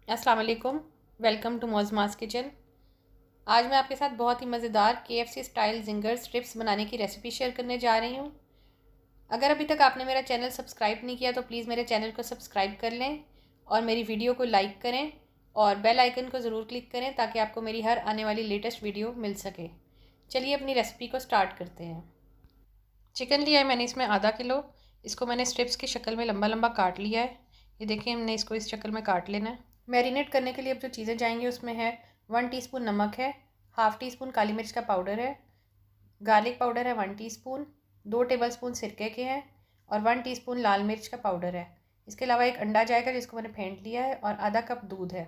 अस्सलाम वालेकुम। Welcome to Mauzma's kitchen. आज मैं आपके साथ बहुत ही मज़ेदार KFC स्टाइल जिंगर स्ट्रिप्स बनाने की रेसिपी शेयर करने जा रही हूँ। अगर अभी तक आपने मेरा चैनल सब्सक्राइब नहीं किया तो प्लीज़ मेरे चैनल को सब्सक्राइब कर लें और मेरी वीडियो को लाइक करें और बेल आइकन को ज़रूर क्लिक करें ताकि आपको मेरी हर आने वाली लेटेस्ट वीडियो मिल सके। चलिए अपनी रेसिपी को स्टार्ट करते हैं। चिकन लिया है मैंने इसमें आधा किलो। इसको मैंने स्ट्रिप्स की शक्ल में लंबा लंबा काट लिया है। ये देखिए, हमने इसको इस शक्ल में काट लेना है। मैरिनेट करने के लिए अब जो चीज़ें जाएंगी उसमें है 1 टीस्पून नमक है, हाफ़ टी स्पून काली मिर्च का पाउडर है, गार्लिक पाउडर है 1 टीस्पून, 2 टेबलस्पून सिरके के हैं और 1 टीस्पून लाल मिर्च का पाउडर है। इसके अलावा एक अंडा जाएगा जिसको मैंने फेंट लिया है और आधा कप दूध है।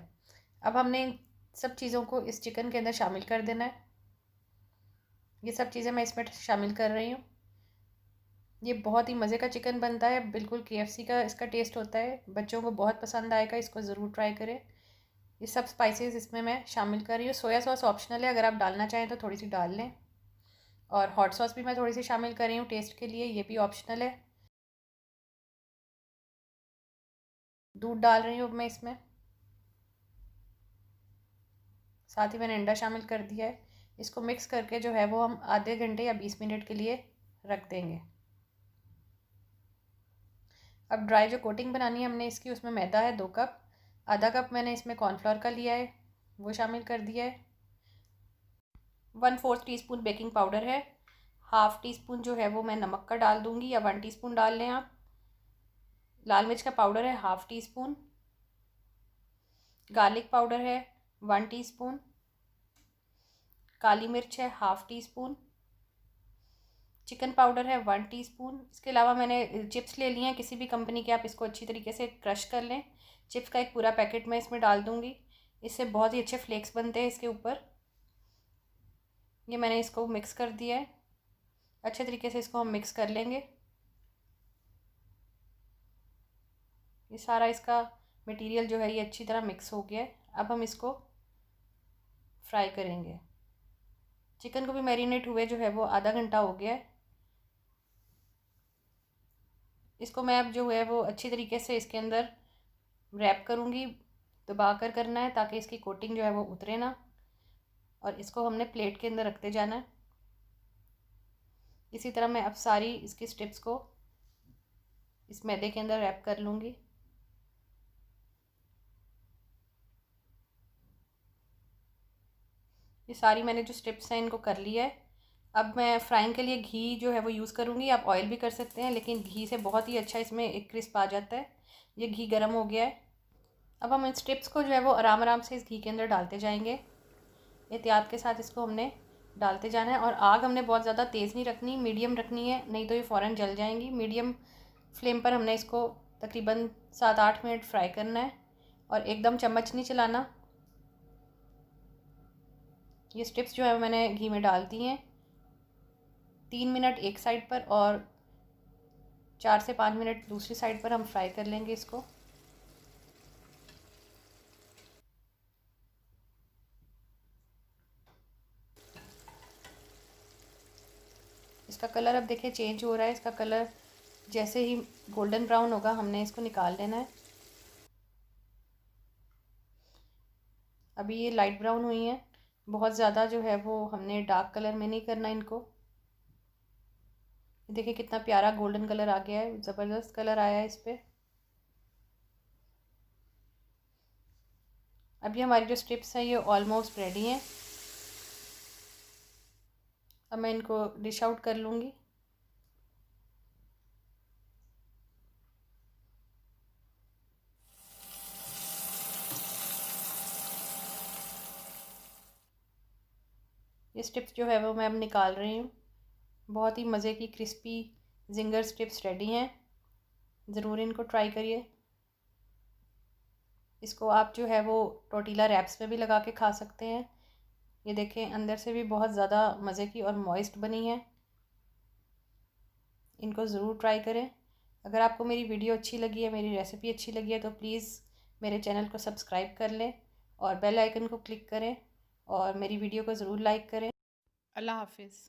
अब हमने इन सब चीज़ों को इस चिकन के अंदर शामिल कर देना है। ये सब चीज़ें मैं इसमें शामिल कर रही हूँ। ये बहुत ही मज़े का चिकन बनता है, बिल्कुल KFC का इसका टेस्ट होता है। बच्चों को बहुत पसंद आएगा, इसको ज़रूर ट्राई करें। ये सब स्पाइसेस इसमें मैं शामिल कर रही हूँ। सोया सॉस ऑप्शनल है, अगर आप डालना चाहें तो थोड़ी सी डाल लें। और हॉट सॉस भी मैं थोड़ी सी शामिल कर रही हूँ टेस्ट के लिए, ये भी ऑप्शनल है। दूध डाल रही हूँ अब मैं इसमें, साथ ही मैंने अंडा शामिल कर दिया है। इसको मिक्स करके जो है वो हम आधे घंटे या 20 मिनट के लिए रख देंगे। अब ड्राई जो कोटिंग बनानी है हमने इसकी, उसमें मैदा है 2 कप, आधा कप मैंने इसमें कॉर्नफ्लोर का लिया है, वो शामिल कर दिया है। 1/4 टीस्पून बेकिंग पाउडर है, हाफ़ टी स्पून जो है वो मैं नमक का डाल दूँगी या 1 टीस्पून डाल लें आप। लाल मिर्च का पाउडर है half tea spoon, garlic powder है 1 टीस्पून, काली मिर्च है half tea spoon, chicken powder है 1 टीस्पून। इसके अलावा मैंने चिप्स ले लिए हैं किसी भी कंपनी के, आप इसको अच्छी तरीके से क्रश कर लें। चिप्स का एक पूरा पैकेट मैं इसमें डाल दूँगी, इससे बहुत ही अच्छे फ्लेक्स बनते हैं इसके ऊपर। ये मैंने इसको मिक्स कर दिया है, अच्छे तरीके से इसको हम मिक्स कर लेंगे। ये सारा इसका मटेरियल जो है ये अच्छी तरह मिक्स हो गया है। अब हम इसको फ्राई करेंगे। चिकन को भी मैरिनेट हुए जो है वो आधा घंटा हो गया है। इसको मैं अब जो है वो अच्छी तरीके से इसके अंदर रैप करूँगी, दबा कर करना है ताकि इसकी कोटिंग जो है वो उतरे ना। और इसको हमने प्लेट के अंदर रखते जाना है। इसी तरह मैं अब सारी इसकी स्ट्रिप्स को इस मैदे के अंदर रैप कर लूँगी। ये सारी मैंने जो स्ट्रिप्स हैं इनको कर लिया है। अब मैं फ्राइंग के लिए घी जो है वो यूज़ करूँगी, आप ऑयल भी कर सकते हैं लेकिन घी से बहुत ही अच्छा इसमें एक क्रिस्प आ जाता है। ये घी गर्म हो गया है। अब हम इन स्ट्रिप्स को जो है वो आराम आराम से इस घी के अंदर डालते जाएंगे। एहतियात के साथ इसको हमने डालते जाना है और आग हमने बहुत ज़्यादा तेज़ नहीं रखनी, मीडियम रखनी है, नहीं तो ये फ़ौरन जल जाएंगी। मीडियम फ्लेम पर हमने इसको तकरीबन 7-8 मिनट फ्राई करना है और एकदम चम्मच नहीं चलाना। ये स्ट्रिप्स जो है मैंने घी में डाल दी हैं। 3 मिनट एक साइड पर और 4 से 5 मिनट दूसरी साइड पर हम फ्राई कर लेंगे इसको। इसका कलर अब देखिए चेंज हो रहा है। इसका कलर जैसे ही गोल्डन ब्राउन होगा हमने इसको निकाल लेना है। अभी ये लाइट ब्राउन हुई हैं, बहुत ज़्यादा जो है वो हमने डार्क कलर में नहीं करना इनको। देखिए कितना प्यारा गोल्डन कलर आ गया है, ज़बरदस्त कलर आया है इस पर। अभी हमारी जो स्ट्रिप्स हैं ये ऑलमोस्ट रेडी हैं। अब मैं इनको डिश आउट कर लूँगी। ये स्ट्रिप्स जो है वो मैं अब निकाल रही हूँ। बहुत ही मज़े की क्रिस्पी जिंगर स्ट्रिप्स रेडी हैं, ज़रूर इनको ट्राई करिए। इसको आप जो है वो टोटीला रैप्स में भी लगा के खा सकते हैं। ये देखें अंदर से भी बहुत ज़्यादा मज़े की और मॉइस्ट बनी है। इनको ज़रूर ट्राई करें। अगर आपको मेरी वीडियो अच्छी लगी है, मेरी रेसिपी अच्छी लगी है तो प्लीज़ मेरे चैनल को सब्सक्राइब कर लें और बेल आइकन को क्लिक करें और मेरी वीडियो को ज़रूर लाइक करें। अल्लाह हाफिज़।